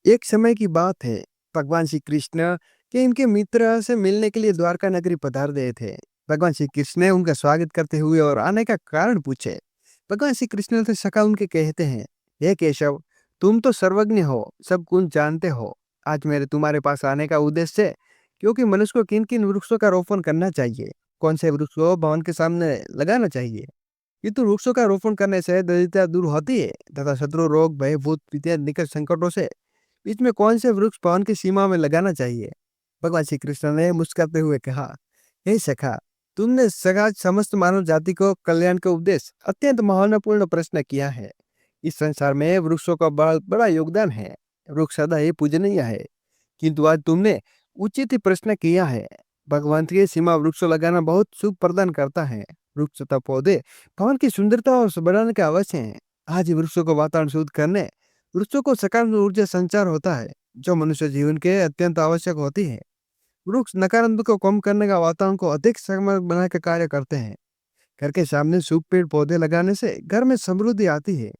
एक समय की बात है। भगवान श्री कृष्ण के इनके मित्र से मिलने के लिए द्वारका नगरी पधार गए थे। भगवान श्री कृष्ण ने उनका स्वागत करते हुए और आने का कारण पूछे। भगवान श्री कृष्ण से सखा उनके कहते हैं, हे केशव, तुम तो सर्वज्ञ हो, सब कुछ जानते हो। आज मेरे तुम्हारे पास आने का उद्देश्य है क्योंकि मनुष्य को किन किन वृक्षों का रोपण करना चाहिए, कौन से वृक्ष को भवन के सामने लगाना चाहिए। ये तो वृक्षों का रोपण करने से दरिद्रता दूर होती है तथा शत्रु रोग भय भूत इत्यादि निकट संकटों से बीच में कौन से वृक्ष पवन की सीमा में लगाना चाहिए। भगवान श्री कृष्ण ने मुस्कुराते हुए कहा, हे सखा, तुमने सगा समस्त मानव जाति को कल्याण के उपदेश अत्यंत महत्वपूर्ण प्रश्न किया है। इस संसार में वृक्षों का बड़ा बड़ा योगदान है। वृक्ष सदा ही पूजनीय है, किंतु आज तुमने उचित ही प्रश्न किया है। भगवान की सीमा वृक्ष लगाना बहुत सुख प्रदान करता है। वृक्ष तथा पौधे भवन की सुंदरता और बढ़ाने के अवश्य हैं। आज ही वृक्षों को वातावरण शुद्ध करने वृक्षों को सकारात्मक ऊर्जा संचार होता है, जो मनुष्य जीवन के अत्यंत आवश्यक होती है। वृक्ष नकारात्मक को कम करने का वातावरण को अधिक समृद्ध बनाने का कार्य करते हैं। घर के सामने शुभ पेड़ पौधे लगाने से घर में समृद्धि आती है।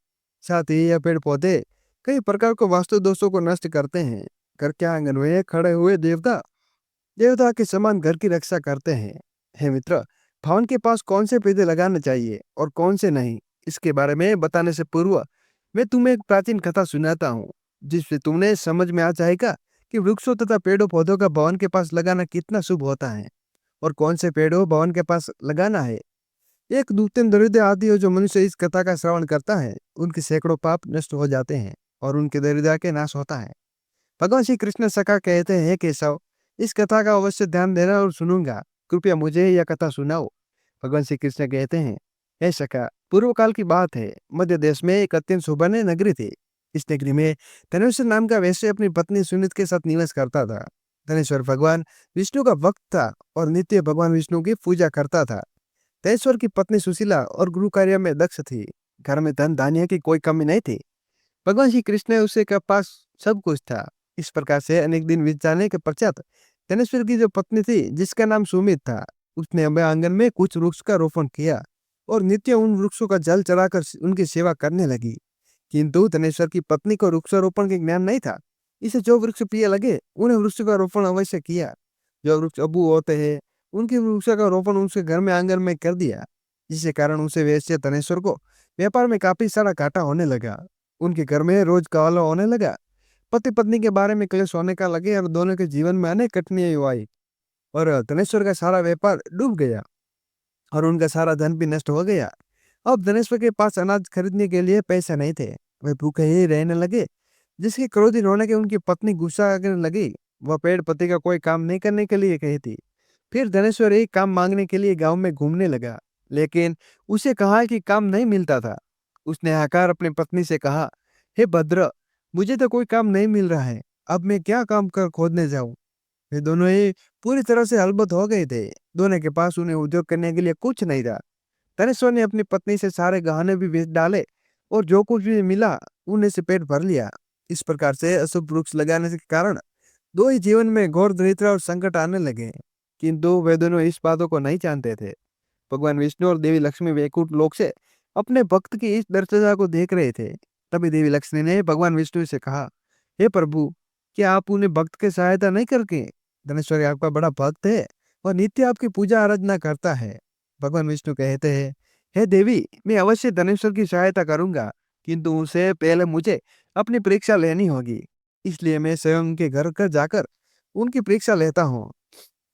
साथ ही यह पेड़ पौधे कई प्रकार को वास्तु दोषों को नष्ट करते हैं। घर के आंगन में खड़े हुए देवता देवता के समान घर की रक्षा करते हैं। हे मित्र, भवन के पास कौन से पौधे लगाने चाहिए और कौन से नहीं, इसके बारे में बताने से पूर्व मैं तुम्हें एक प्राचीन कथा सुनाता हूँ, जिससे तुम्हें समझ में आ जाएगा कि वृक्षों तथा पेड़ों पौधों का भवन के पास लगाना कितना शुभ होता है और कौन से पेड़ों भवन के पास लगाना है। एक दूतन दरिद्र आदि हो जो मनुष्य इस कथा का श्रवण करता है, उनके सैकड़ों पाप नष्ट हो जाते हैं और उनके दरिद्र के नाश होता है। भगवान श्री कृष्ण सखा कहते हैं, केशव, इस कथा का अवश्य ध्यान देना और सुनूंगा। कृपया मुझे यह कथा सुनाओ। भगवान श्री कृष्ण कहते हैं, हे सखा, पूर्व काल की बात है। मध्य देश में एक अत्यंत शोभनीय नगरी थी। इस नगरी में धनेश्वर नाम का वैश्य अपनी पत्नी सुनीत के साथ निवास करता था। धनेश्वर भगवान विष्णु का भक्त था और नित्य भगवान विष्णु की पूजा करता था। धनेश्वर की पत्नी सुशीला और गृह कार्य में दक्ष थी। घर में धन धान्य की कोई कमी नहीं थी। भगवान श्री कृष्ण उसे के पास सब कुछ था। इस प्रकार से अनेक दिन बीत जाने के पश्चात धनेश्वर की जो पत्नी थी, जिसका नाम सुमित था, उसने अपने आंगन में कुछ वृक्ष का रोपण किया और नित्य उन वृक्षों का जल चढ़ाकर उनकी सेवा करने लगी। किंतु धनेश्वर की पत्नी को वृक्षारोपण के ज्ञान नहीं था। इसे जो वृक्ष प्रिय लगे उन्हें वृक्ष का रोपण अवश्य किया। जो वृक्ष अबू होते हैं, उनके वृक्ष का रोपण उसके घर में आंगन में कर दिया, जिसके कारण उसे वैश्य धनेश्वर को व्यापार में काफी सारा घाटा होने लगा। उनके घर में रोज कलह होने लगा। पति पत्नी के बारे में क्लेश होने का लगे और दोनों के जीवन में अनेक कठिनाइयां आई और धनेश्वर का सारा व्यापार डूब गया और उनका सारा धन भी नष्ट हो गया। अब धनेश्वर के पास अनाज खरीदने के लिए पैसे नहीं थे। वे भूखे ही रहने लगे, जिसके क्रोधित होने के उनकी पत्नी गुस्सा करने लगी। वह पेड़ पति का कोई काम नहीं करने के लिए कही थी। फिर धनेश्वर एक काम मांगने के लिए गांव में घूमने लगा, लेकिन उसे कहा कि काम नहीं मिलता था। उसने आकर अपनी पत्नी से कहा, हे भद्र, मुझे तो कोई काम नहीं मिल रहा है, अब मैं क्या काम कर खोदने जाऊं। वे दोनों ही पूरी तरह से हलबत हो गए थे। दोनों के पास उन्हें उद्योग करने के लिए कुछ नहीं था। धनेश्वर ने अपनी पत्नी से सारे गहने भी बेच डाले और जो कुछ भी मिला उन्हें से पेट भर लिया। इस प्रकार से अशुभ वृक्ष लगाने के कारण दो ही जीवन में घोर दरिद्रता और संकट आने लगे। किंतु वे दोनों इस बातों को नहीं जानते थे। भगवान विष्णु और देवी लक्ष्मी वैकुंठ लोक से अपने भक्त की इस दृढ़ता को देख रहे थे। तभी देवी लक्ष्मी ने भगवान विष्णु से कहा, हे प्रभु, क्या आप उन्हें भक्त की सहायता नहीं करके? धनेश्वर आपका बड़ा भक्त है और नित्य आपकी पूजा आराधना करता है। भगवान विष्णु कहते हैं, हे देवी, मैं अवश्य धनेश्वर की सहायता करूंगा, किंतु उनसे पहले मुझे अपनी परीक्षा लेनी होगी। इसलिए मैं स्वयं उनके घर कर जाकर उनकी परीक्षा लेता हूँ।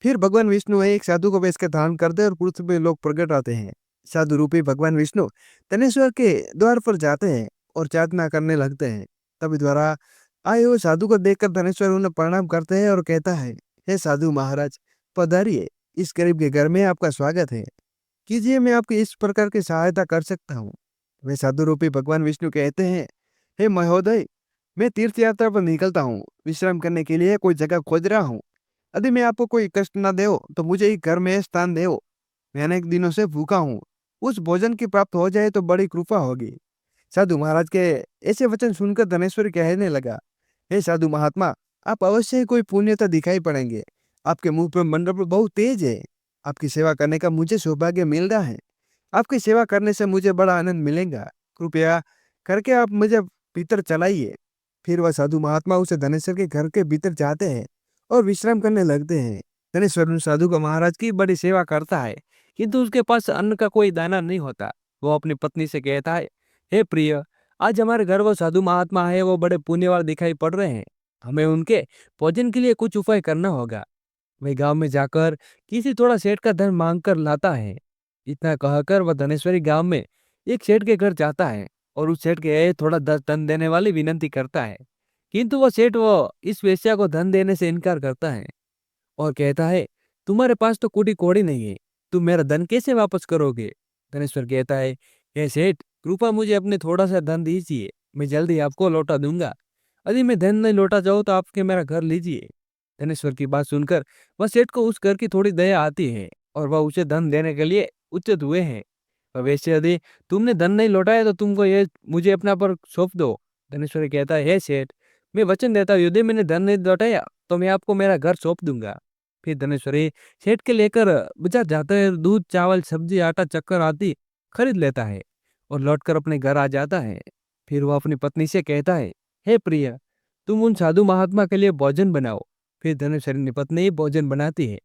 फिर भगवान विष्णु एक साधु को वेश के धारण करते और पृथ्वी में लोग प्रकट आते हैं। साधु रूपी भगवान विष्णु धनेश्वर के द्वार पर जाते हैं और प्रार्थना करने लगते हैं। तभी द्वारा आए हुए साधु को देखकर धनेश्वर उन्हें प्रणाम करते हैं और कहता है, हे साधु महाराज, पधारिए, इस गरीब के घर में आपका स्वागत है। कीजिए, मैं आपकी इस प्रकार की सहायता कर सकता हूँ। वे साधु रूपी भगवान विष्णु कहते हैं, हे महोदय, मैं तीर्थ यात्रा पर निकलता हूँ, विश्राम करने के लिए कोई जगह खोज रहा हूँ। यदि मैं आपको कोई कष्ट न दे तो मुझे ही घर में स्थान दे। मैं अनेक दिनों से भूखा हूँ, उस भोजन की प्राप्त हो जाए तो बड़ी कृपा होगी। साधु महाराज के ऐसे वचन सुनकर धनेश्वरी कहने लगा, हे साधु महात्मा, आप अवश्य ही कोई पुण्यता दिखाई पड़ेंगे। आपके मुंह पर मंडप बहुत तेज है। आपकी सेवा करने का मुझे सौभाग्य मिल रहा है। आपकी सेवा करने से मुझे बड़ा आनंद मिलेगा। कृपया करके आप मुझे भीतर चलाइए। फिर वह साधु महात्मा उसे धनेश्वर के घर के भीतर जाते हैं और विश्राम करने लगते हैं। धनेश्वर उन साधु को महाराज की बड़ी सेवा करता है, किंतु उसके पास अन्न का कोई दाना नहीं होता। वो अपनी पत्नी से कहता है, हे प्रिय, आज हमारे घर वो साधु महात्मा है, वो बड़े पुण्यवान दिखाई पड़ रहे हैं। हमें उनके भोजन के लिए कुछ उपाय करना होगा। वह गांव में जाकर किसी थोड़ा सेठ का धन मांग कर लाता है। इतना कहकर वह धनेश्वरी गांव में एक सेठ के घर जाता है और उस सेठ के थोड़ा धन देने वाली विनती करता है, किंतु वह सेठ वो इस वेश्या को धन देने से इनकार करता है और कहता है, तुम्हारे पास तो कोटी कौड़ी नहीं है, तुम मेरा धन कैसे वापस करोगे? धनेश्वर कहता है, हे सेठ, कृपा मुझे अपने थोड़ा सा धन दीजिए, मैं जल्दी आपको लौटा दूंगा। यदि मैं धन नहीं लौटा जाऊँ तो आपके मेरा घर लीजिए। धनेश्वर की बात सुनकर वह सेठ को उस घर की थोड़ी दया आती है और वह उसे धन देने के लिए उचित हुए हैं। वैसे यदि तुमने धन नहीं लौटाया तो तुमको ये मुझे अपना पर सौंप दो। धनेश्वर कहता है, हे सेठ, मैं वचन देता हूँ, यदि मैंने धन नहीं लौटाया तो मैं आपको मेरा घर सौंप दूंगा। फिर धनेश्वरी सेठ के लेकर बाजार जाता है, दूध चावल सब्जी आटा चक्कर आदि खरीद लेता है और लौटकर अपने घर आ जाता है। फिर वह अपनी पत्नी से कहता है, हे प्रिय, तुम उन साधु महात्मा के लिए भोजन बनाओ। फिर धनेश्वरी की पत्नी भोजन बनाती है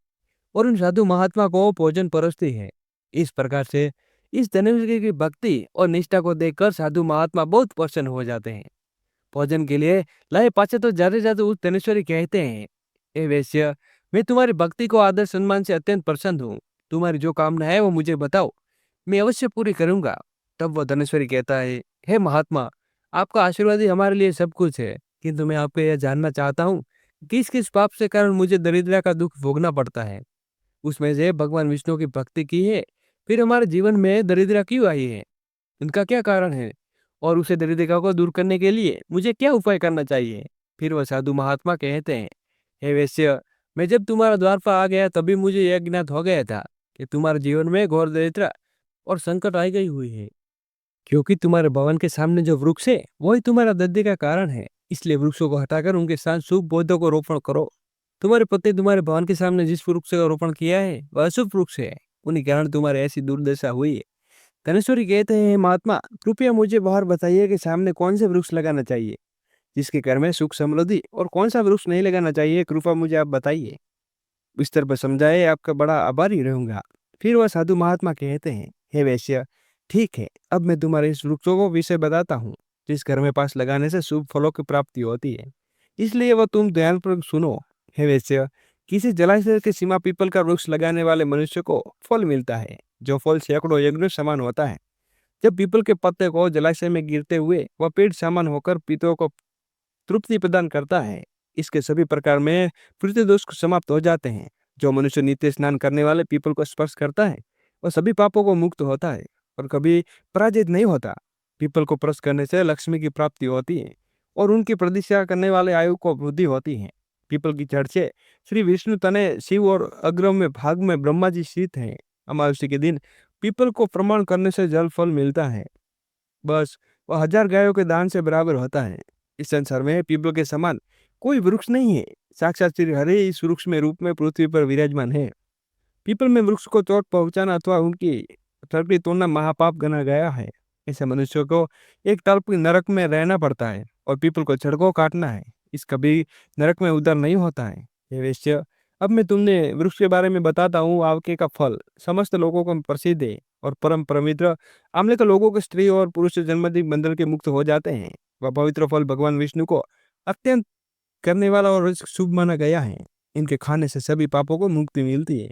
और उन साधु महात्मा को भोजन परोसती है। इस प्रकार से इस धनेश्वरी की भक्ति और निष्ठा को देखकर साधु महात्मा बहुत प्रसन्न हो जाते हैं। भोजन के लिए लाए पाचे तो जाते जाते उस धनेश्वरी कहते हैं, ए वैश्य, मैं तुम्हारी भक्ति को आदर सम्मान से अत्यंत प्रसन्न हूँ। तुम्हारी जो कामना है वो मुझे बताओ, मैं अवश्य पूरी करूंगा। तब वह धनेश्वरी कहता है, हे महात्मा, आपका आशीर्वाद ही हमारे लिए सब कुछ है, किंतु मैं आपको यह जानना चाहता हूँ किस किस पाप से कारण मुझे दरिद्रता का दुख भोगना पड़ता है। उसमें से भगवान विष्णु की भक्ति की है, फिर हमारे जीवन में दरिद्रता क्यों आई है, इनका क्या कारण है, और उसे दरिद्रता को दूर करने के लिए मुझे क्या उपाय करना चाहिए। फिर वह साधु महात्मा कहते हैं, हे वैश्य, मैं जब तुम्हारा द्वार पर आ गया तभी मुझे यह ज्ञात हो गया था कि तुम्हारे जीवन में घोर दरिद्रता और संकट आई गई हुई है, क्योंकि तुम्हारे भवन के सामने जो वृक्ष है वही तुम्हारा दर्द का कारण है। इसलिए वृक्षों को हटाकर उनके साथ शुभ पौधों को रोपण करो। तुम्हारे पति तुम्हारे भवन के सामने जिस वृक्ष का रोपण किया है वह अशुभ वृक्ष है, उन्हीं कारण तुम्हारे ऐसी दुर्दशा हुई है। धनेश्वरी कहते हैं, महात्मा, कृपया मुझे बाहर बताइए कि सामने कौन से वृक्ष लगाना चाहिए जिसके घर में सुख समृद्धि, और कौन सा वृक्ष नहीं लगाना चाहिए, कृपया मुझे आप बताइए। विस्तार पर समझाए, आपका बड़ा आभारी रहूंगा। फिर वह साधु महात्मा कहते हैं, हे वैश्य, ठीक है, अब मैं तुम्हारे इस वृक्षों को विषय बताता हूँ जिस घर में पास लगाने से शुभ फलों की प्राप्ति होती है, इसलिए वह तुम ध्यानपूर्वक सुनो। हे वैश्य, किसी जलाशय के सीमा पीपल का वृक्ष लगाने वाले मनुष्य को फल मिलता है, जो फल सैकड़ों यज्ञ समान होता है। जब पीपल के पत्ते को जलाशय में गिरते हुए वह पेड़ समान होकर पीतों को तृप्ति प्रदान करता है, इसके सभी प्रकार में पृथ्वी दोष समाप्त हो जाते हैं। जो मनुष्य नित्य स्नान करने वाले पीपल को स्पर्श करता है वह सभी पापों को मुक्त होता है और कभी पराजित नहीं होता। पीपल को स्पर्श करने से लक्ष्मी की प्राप्ति होती है और उनकी प्रतीक्षा करने वाले आयु को वृद्धि होती है। पीपल की जड़ से श्री विष्णु तने शिव और अग्र में भाग में ब्रह्मा जी स्थित हैं। अमावस्या के दिन पीपल को प्रमाण करने से जल फल मिलता है, बस वह 1000 गायों के दान से बराबर होता है। इस संसार में पीपल के समान कोई वृक्ष नहीं है। साक्षात श्री हरि इस वृक्ष में रूप में पृथ्वी पर विराजमान है। पीपल में वृक्ष को चोट पहुंचाना अथवा उनकी टहनी तोड़ना महापाप गना गया है। ऐसे मनुष्य को एक तल्प नरक में रहना पड़ता है और पीपल को जड़ को काटना है, इस कभी नरक में उधर नहीं होता है। ये वैश्य, अब मैं तुमने वृक्ष के बारे में बताता हूँ। आवके का फल समस्त लोगों को प्रसिद्ध है और परम पवित्र आमले का लोगों के स्त्री और पुरुष से जन्मदिन बंधन के मुक्त हो जाते हैं। वह पवित्र फल भगवान विष्णु को अत्यंत करने वाला और शुभ माना गया है। इनके खाने से सभी पापों को मुक्ति मिलती है।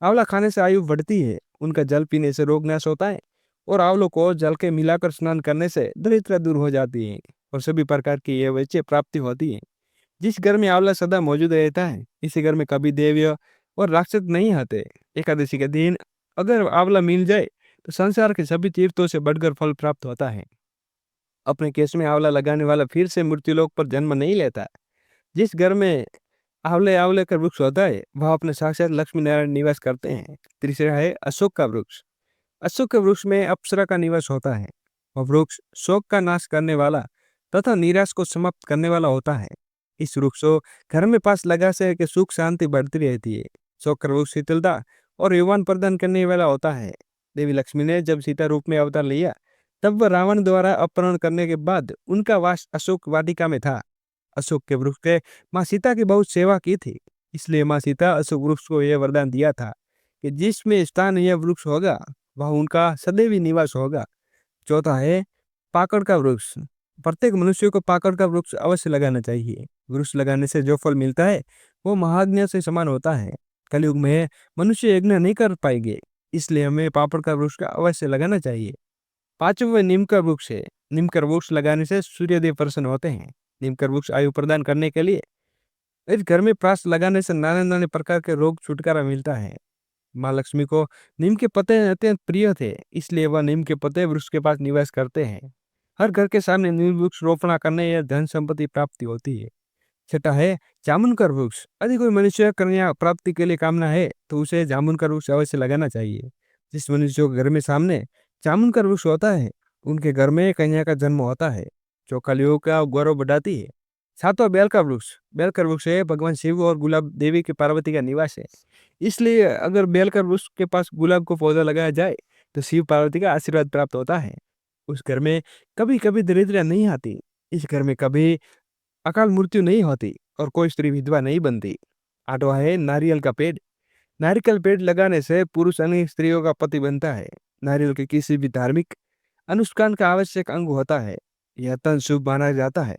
आंवला खाने से आयु बढ़ती है, उनका जल पीने से रोग नाश होता है और आंवलों को जल के मिलाकर स्नान करने से दरिद्रता दूर हो जाती है और सभी प्रकार की यह वैच्य प्राप्ति होती है। जिस घर में आंवला सदा मौजूद रहता है, इसी घर में कभी देव और राक्षस नहीं आते। एकादशी के दिन अगर आंवला मिल जाए तो संसार के सभी तीर्थों से बढ़कर फल प्राप्त होता है। अपने केस में आंवला लगाने वाला फिर से मृत्युलोक पर जन्म नहीं लेता। जिस घर में आंवले आंवले का वृक्ष होता है वह अपने साक्षात लक्ष्मी नारायण निवास करते हैं। तीसरा है अशोक का वृक्ष। अशोक के वृक्ष में अप्सरा का निवास होता है। वह वृक्ष शोक का नाश करने वाला तथा निराश को समाप्त करने वाला होता है। इस वृक्ष को घर में पास लगा से कि सुख शांति बढ़ती रहती है। शोक का वृक्ष शीतलता और यौवन प्रदान करने वाला होता है। देवी लक्ष्मी ने जब सीता रूप में अवतार लिया तब वह रावण द्वारा अपहरण करने के बाद उनका वास अशोक वाटिका में था। अशोक के वृक्ष के माँ सीता की बहुत सेवा की थी, इसलिए माँ सीता अशोक वृक्ष को यह वरदान दिया था कि जिसमें स्थान यह वृक्ष होगा वह उनका सदैव ही निवास होगा। चौथा है पाकड़ का वृक्ष। प्रत्येक मनुष्य को पाकड़ का वृक्ष अवश्य लगाना चाहिए। वृक्ष लगाने से जो फल मिलता है वो महायज्ञ से समान होता है। कलयुग में मनुष्य यज्ञ नहीं कर पाएंगे, इसलिए हमें पापड़ का वृक्ष का अवश्य लगाना चाहिए। पांचवें नीम का वृक्ष है। नीम का वृक्ष लगाने से सूर्यदेव प्रसन्न होते हैं। नीम का वृक्ष आयु प्रदान करने के लिए इस घर में प्रास लगाने से नाना नाना प्रकार के रोग छुटकारा मिलता है। माँ लक्ष्मी को नीम के पत्ते अत्यंत प्रिय थे, इसलिए वह नीम के पत्ते वृक्ष के पास निवास करते हैं। हर घर के सामने नीम वृक्ष रोपण करने या धन संपत्ति प्राप्ति होती है। छठा है जामुन का वृक्ष। यदि कोई मनुष्य कन्या प्राप्ति के लिए कामना है तो उसे जामुन का वृक्ष अवश्य लगाना चाहिए। जिस मनुष्य के घर में सामने जामुन का वृक्ष होता है उनके घर में कन्या का जन्म होता है, जो कलयुग का गौरव बढ़ाती है। सातवां बेल का वृक्ष। बेल का वृक्ष है भगवान शिव और गुलाब देवी की पार्वती का निवास है, इसलिए अगर बेल का वृक्ष के पास गुलाब को पौधा लगाया जाए तो शिव पार्वती का आशीर्वाद प्राप्त होता है। उस घर में कभी कभी दरिद्रता नहीं आती। इस घर में कभी अकाल मृत्यु नहीं होती और कोई स्त्री विधवा नहीं बनती। आठवां है नारियल का पेड़। नारियल पेड़ लगाने से पुरुष अनेक स्त्रियों का पति बनता है। नारियल के किसी भी धार्मिक अनुष्ठान का आवश्यक अंग होता है। यह अत्यंत शुभ माना जाता है।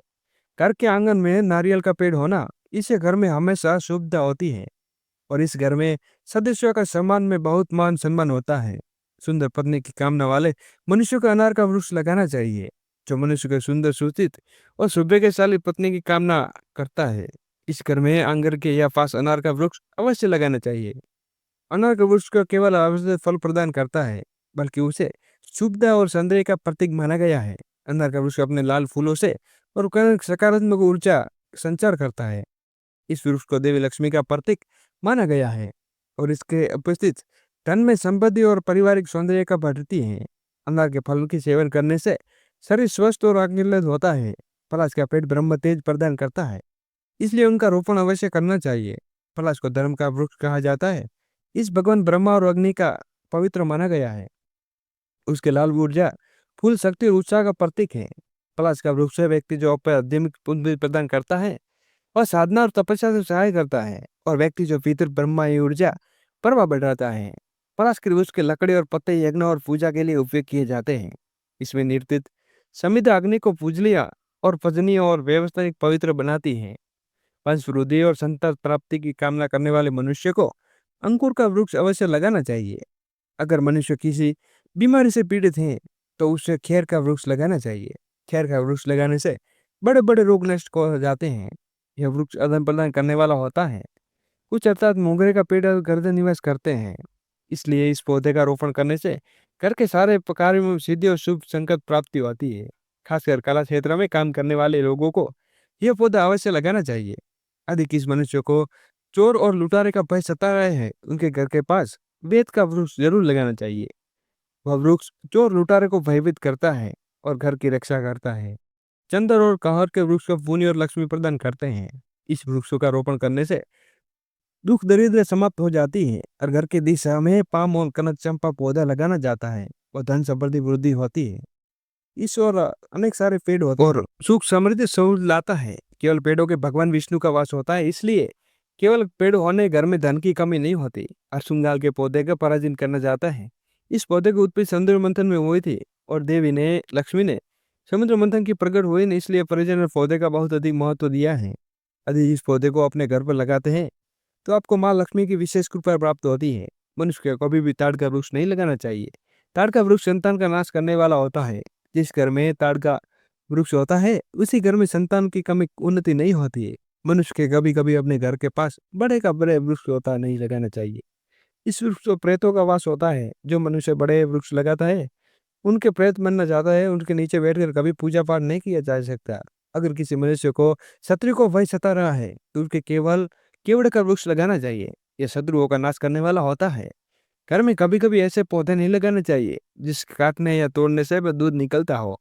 घर के आंगन में नारियल का पेड़ होना, इससे घर में हमेशा शुभता होती है और इस घर में सदस्यों का सम्मान में बहुत मान सम्मान होता है। सुंदर पत्नी की कामना वाले मनुष्य को अनार का वृक्ष लगाना चाहिए। जो मनुष्य के सुंदर सूचित और सौभाग्यशाली पत्नी की कामना करता है, इस घर में आंगन के या पास अनार का वृक्ष अवश्य लगाना चाहिए। अनार का वृक्ष को केवल आवश्यक फल प्रदान करता है, बल्कि उसे शुभता और सौंदर्य का प्रतीक माना गया है। अनार का वृक्ष अपने लाल फूलों से और सकारात्मक ऊर्जा संचार करता है। इस वृक्ष को देवी लक्ष्मी का प्रतीक माना गया है और इसके उपस्थित धन में संपत्ति और पारिवारिक सौंदर्य का बढ़ती है। अनार के फल की सेवन करने से शरीर स्वस्थ और आनंदित होता है। पलाश का पेड़ ब्रह्म तेज प्रदान करता है, इसलिए उनका रोपण अवश्य करना चाहिए। पलाश को धर्म का वृक्ष कहा जाता है। इस भगवान ब्रह्मा और अग्नि का पवित्र माना गया है। उसके लाल ऊर्जा फूल शक्ति और उत्साह का प्रतीक है। पलाश का वृक्ष व्यक्ति जो आध्यात्मिक पुण्य प्रदान करता है और साधना और तपस्या से सहाय करता है, और व्यक्ति जो भीतर ब्रह्मा ऊर्जा प्रभाव बढ़ाता है। पलाश के वृक्ष के लकड़ी और पत्ते यज्ञ और पूजा के लिए उपयोग किए जाते हैं। इसमें निर्दित समिध अग्नि को पूजनीय और पूजनीय और व्यवस्थित पवित्र बनाती है। वंश वृद्धि और संतान प्राप्ति की कामना करने वाले मनुष्य को अंकुर का वृक्ष अवश्य लगाना चाहिए। अगर मनुष्य किसी बीमारी से पीड़ित है तो उसे खेर का वृक्ष लगाना चाहिए। खेर का वृक्ष लगाने से बड़े बड़े रोग नष्ट हो जाते हैं। यह वृक्ष आदान प्रदान करने वाला होता है। कुछ अर्थात मोगरे का पेड़ घर निवास करते हैं, इसलिए इस पौधे का रोपण करने से घर के सारे कार्यों में सिद्धि और शुभ संकट प्राप्ति होती है। खासकर कला क्षेत्र में काम करने वाले लोगों को यह पौधा अवश्य लगाना चाहिए। यदि किसी मनुष्य को चोर और लुटारे का भय सता रहे हैं, उनके घर के पास बेत का वृक्ष जरूर लगाना चाहिए। वह वृक्ष चोर लुटारे को भयभीत करता है और घर की रक्षा करता है। चंदर और कहर के वृक्ष को पुण्य और लक्ष्मी प्रदान करते हैं। इस वृक्षों का रोपण करने से दुख दरिद्र समाप्त हो जाती है और घर की दिशा में पाम और कनक चंपा पौधा लगाना जाता है और धन समृद्धि वृद्धि होती है। इस और अनेक सारे पेड़ होते हैं और सुख समृद्धि सौर लाता है। केवल पेड़ों के भगवान विष्णु का वास होता है, इसलिए केवल पेड़ होने घर में धन की कमी नहीं होती। अश्वंगाल के पौधे का पराजन करना जाता है। इस पौधे की उत्पत्ति समुद्र मंथन में हुई थी और देवी ने लक्ष्मी ने समुद्र मंथन की प्रकट हुई ने इसलिए परिजन और पौधे का बहुत अधिक महत्व दिया है। यदि इस पौधे को अपने घर पर लगाते हैं तो आपको माँ लक्ष्मी की विशेष कृपा प्राप्त होती है। मनुष्य को कभी भी ताड़ का वृक्ष नहीं लगाना चाहिए। ताड़ का वृक्ष संतान का नाश करने वाला होता है। जिस घर में ताड़ का वृक्ष होता है उसी घर में संतान की कमी उन्नति नहीं होती है। मनुष्य के कभी कभी अपने घर के पास बड़े का बड़े वृक्ष होता नहीं लगाना चाहिए। इस वृक्ष को प्रेतों का वास होता है। जो मनुष्य बड़े वृक्ष लगाता है उनके प्रेत बनना चाहता है, उनके नीचे बैठकर कभी पूजा पाठ नहीं किया जा सकता। अगर किसी मनुष्य को शत्रु को भय सता रहा है तो उसके केवल केवड़ का वृक्ष लगाना चाहिए। यह शत्रुओं का नाश करने वाला होता है। घर में कभी कभी ऐसे पौधे नहीं लगाने चाहिए जिसके काटने या तोड़ने से दूध निकलता हो।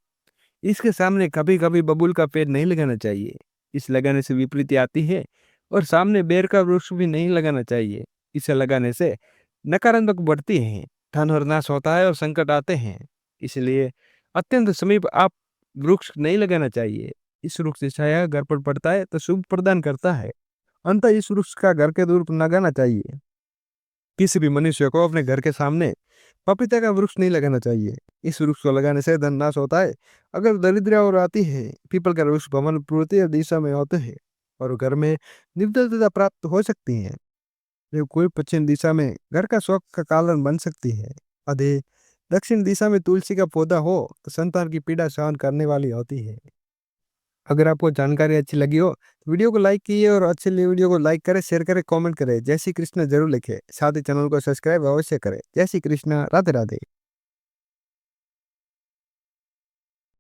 इसके सामने कभी कभी बबूल का पेड़ नहीं लगाना चाहिए। इस लगाने से विपरीत आती है। और सामने बेर का वृक्ष भी नहीं लगाना चाहिए। इसे लगाने से नकारात्मक बढ़ती है, धन और नाश होता है और संकट आते हैं। इसलिए अत्यंत समीप आप वृक्ष नहीं लगाना चाहिए। इस वृक्ष से छाया घर पर पड़ता है तो शुभ प्रदान करता है। अंततः इस वृक्ष का घर के दूर लगाना चाहिए। किसी भी मनुष्य को अपने घर के सामने पपीता का वृक्ष नहीं लगाना चाहिए। इस वृक्ष को लगाने से धन नाश होता है। अगर दरिद्र और आती है, पीपल का वृक्ष भवन पूर्वोत्तर दिशा में होते हैं और घर में निर्दलता प्राप्त हो सकती है। जो कोई पश्चिम दिशा में घर का शौक का कारण बन सकती है। अधे दक्षिण दिशा में तुलसी का पौधा हो तो संतान की पीड़ा सहन करने वाली होती है। अगर आपको जानकारी अच्छी लगी हो तो वीडियो को लाइक कीजिए और अच्छी वीडियो को लाइक करें, शेयर करें, कमेंट करें। जय श्री कृष्ण जरूर लिखें। साथ ही चैनल को सब्सक्राइब अवश्य करें। जय श्री कृष्ण। राधे राधे।